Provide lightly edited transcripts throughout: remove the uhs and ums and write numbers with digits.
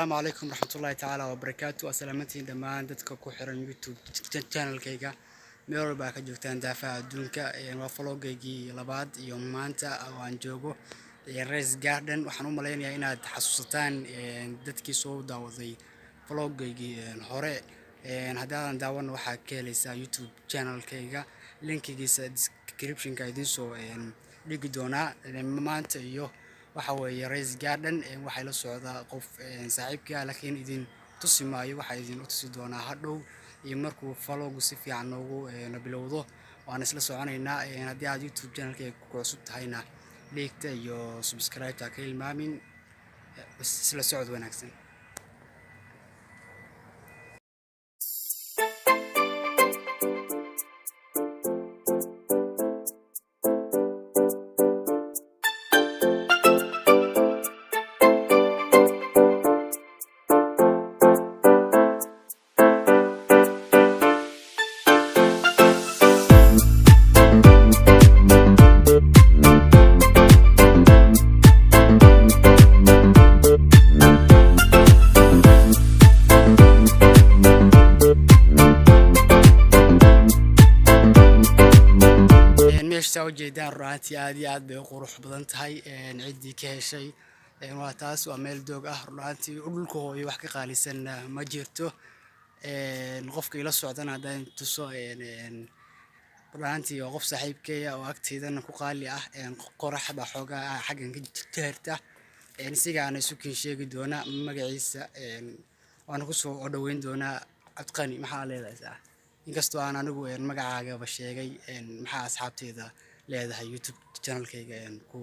السلام عليكم ورحمة الله تعالى وبركاته. أسلامتي دمان دتك كوحرن يوتيوب channel كيجا ميول باك جوتان دافع دونك وفلوجي لبعض يوم مانتا أو أنجوجو ريس جاردن وحنو ملاين هنا تحسستان دتك صودا وذي فلوجي هراء هذا داون وحكي لسا يوتيوب channel كيجا لينك جيس description كايدين سو لقي دونا مانتا يو waxaway Race Garden waxay la socdaa qof saaxiibka laakiin idin tusi maayo waxa idin u tusi doonaa hadhow iyo markuu follow si fiican noogu bilowdo waan isla soconaynaa haddii aad YouTube channel-kayga ku cusub tahayna like iyo subscribe ta ka ilmaamin isla socod wanaagsan. سوجيدان راتي عاد بقروح بدنتهاي عندي كهشي واتاس وميل دوغ راتي dhulko iyo wax ka qaalisan ma jirto qofka ila socdana hadaan tuso raanti qof saaxiibkay oo agteedana ku qaali ah qoraxda xooga xagan ka jirta sigaana isu kin sheegi doona magaciisa waan ku soo dhaweyn doona adqani maxaa leedahay inkastoo aan anigu magacaaga ba sheegay maxaa asxaabteeda leedahay YouTube channel kayga ku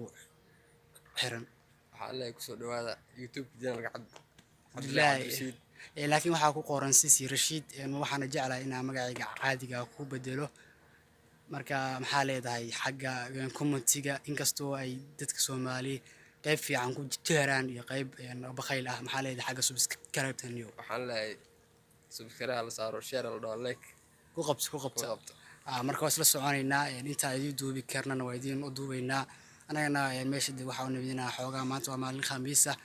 xiran waxaa la ku soo dhawaada YouTube channel ka Cabdi laakiin waxa ku qoran Sisi Rashid waxaana jeclahay inaan magacayga caadiga ku bedelo marka maxaa leedahay xagga commentiga inkastoo ay dadka Soomaali qayb fiican ku jiraan iyo qayb bakayl ah maxaa leedahay xagga subscribe tan iyo waxaan leeyahay subscribe la saaro share la dhaho like ku qabto marka waa isla soconaynaa inta ay duubi karnana waa idin u duubaynaa anagana meesha waxa uu nabadina xoogaa maanta waa maalin khamiis ah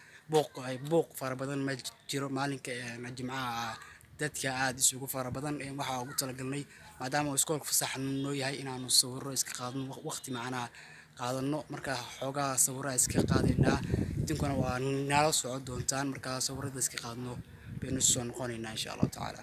buuq fara badan ma jiro maalinka jimcaha dadka aad isugu fara badan waxa ugu talagalnay maadaama uu iskoolka fasax noo yahay inaanu sawiro iska qaadno waqti macnaa qaadano marka xoogaa sawiro iska qaadayna idinkuna waa nala socod doontaan marka sawirada iska qaadno baynu soo noqonaynaa insha Allah taala.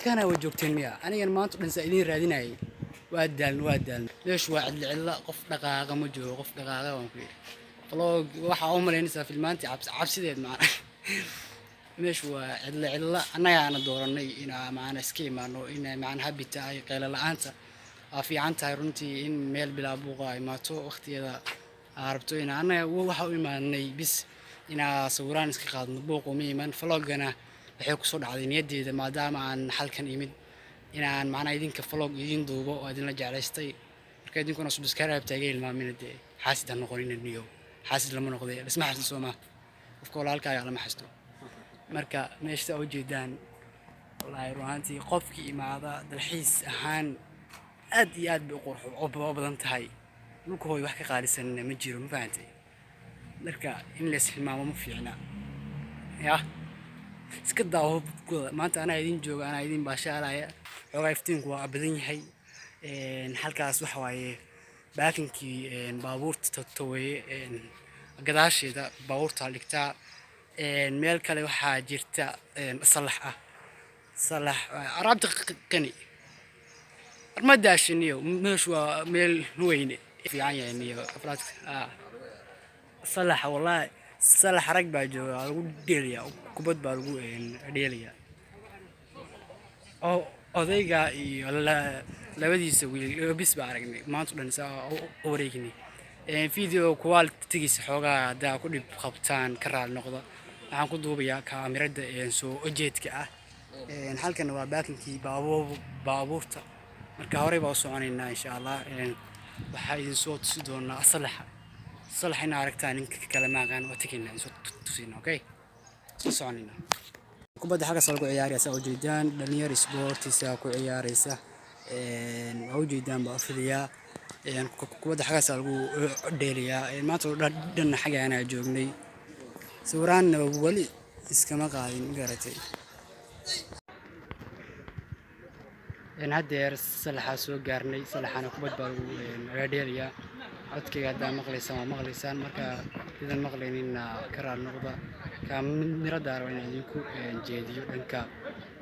halkaana waa joogteen miya anigan maanta dhan saa idiin raadinayay waa daalna meeshu waa cidla qof dhaqaaqa ma joogo qof dhaqaaqa waan ku yidhi vlog waxaa u malaynaysaa filmaantii cabsideed macna meeshu waa cidla annagaana dooranay inaa macna iska imaano inay macna habi tahay qaylo la-aanta waa fiican tahay runtii in meel bilaa buuqa imaato waqtigeeda aa rabto inaa annaga waxa u imaanay bis inaa sawiraan iska qaadno buuqu ma iman vloggana waxay kusoo dhacday niyaddeeda maadaama aan halkan imid inaan macnaa idinka vlog idin duubo oo idinla jeclaystay marka idinkuna subscribe taaga hilmaamina dee xaasid ha noqonina niyo xaasid lama noqday dhisma xasid soo maa qofka walaalkaaga lama xasto marka meesha u jeedaan wallaahi ruuxaantii qofkii imaada dalxiis ahaan aad iyo aad bay u badan tahay dhulka hooy wax ka qaalisanna ma jiro ma fahantay marka in lees hilmaamo ma fiicna yah iska daawo maanta anaa idin jooga anaa idin baashaalaya xoogaa iftiinku waa badan yahay halkaas waxa waaye baakinkii baabuurta taweeye gadaasheeda baabuurta dhigtaa meel kale waxaa jirta salax araabta qani armadaashiniyo meeshu waa meel weyne fiican yahay niyo afraad salax wallaahi salax rag baa jooga lagu dheelaya kubad baa lagu dheelaya odayga iyo labadiisa wiil bis baa aragnay maanta dhan saa u wareegnay video quality-giisa xoogaa haddaa ku dhib qabtaan ka raali noqda waxaan ku duubayaa kaamirada soo ujeedka ah halkan waa baakinkii baabuurta marka horey baa u soconaynaa insha allah waxaa idin soo tusi doonaa salax ina aragtaan ninka kale maaqaan waa tegaynaa idin soo tusina okay soo soconaynaa kubadda xaggaas lagu ciyaaraya saa ujeedaan dhalinyar isboortiisa ku ciyaaraysa waa ujeedaan baa filayaa kubadda xaggaas lagu dheelayaa maanta dhan xaggaana joognay sawiraanna wali iskama qaadin garatay haddeer salaxaa soo gaarnay salaxana kubad baa lagu dheelayaa codkayga haddaa maqlaysaan waa maqlaysaan marka idan maqlaynina ka raali noqda kaamirada raba inaan idinku jeediyo dhanka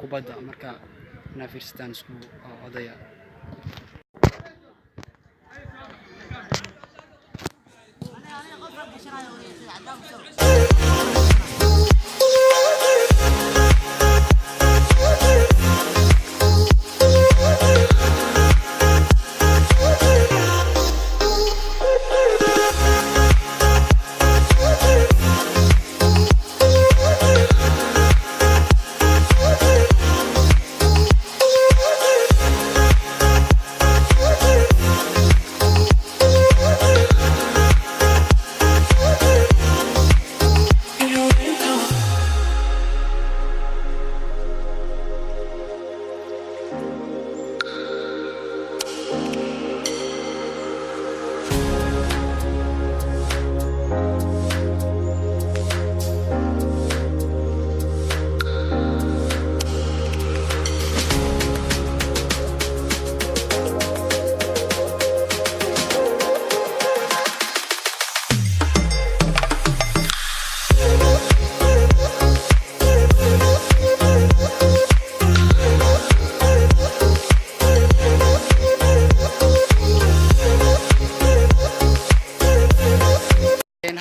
kubadda marka inaa fiirsataan isku odaya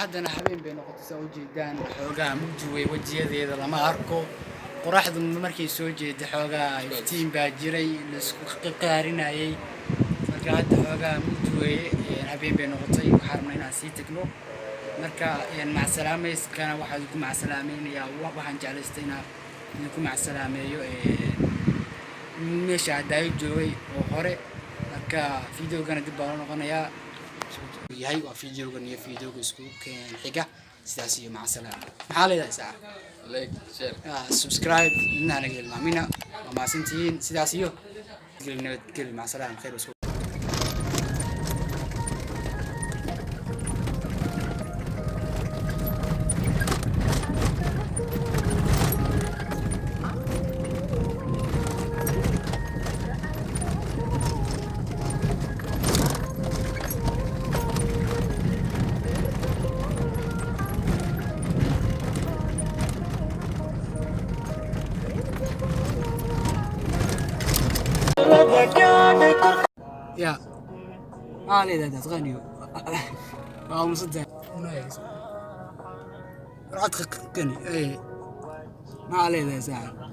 haddana habeen bay noqotay saa ujeedaan xoogaa mugdi wey wejiyadeeda lama arko qoraxdu markay soo jeeda xoogaa iftiin baa jiray laisku qaarinayay marka hadda xoogaa mugdi weeye habeen bay noqotay waxaa rabnaa inaan sii tagno marka macsalaameyskana waxaa idinku macsalaamaynayaa waxaan jeclaystay inaan idinku macsalaameeyo meesha haddaayo joogay oo hore marka videogana dib baa loo noqonayaa yahay waa videogan iyo videoga isku xiga sidaas iyo maca salaama maxaa leedahay saa like share subscribe inna naga ilmaamina waa maasantihiin sidaas iyo nabadgeli maca salaama khayr يا ما عليه ده تغني أو مصدق رعد كني إيه ما عليه ده ساعة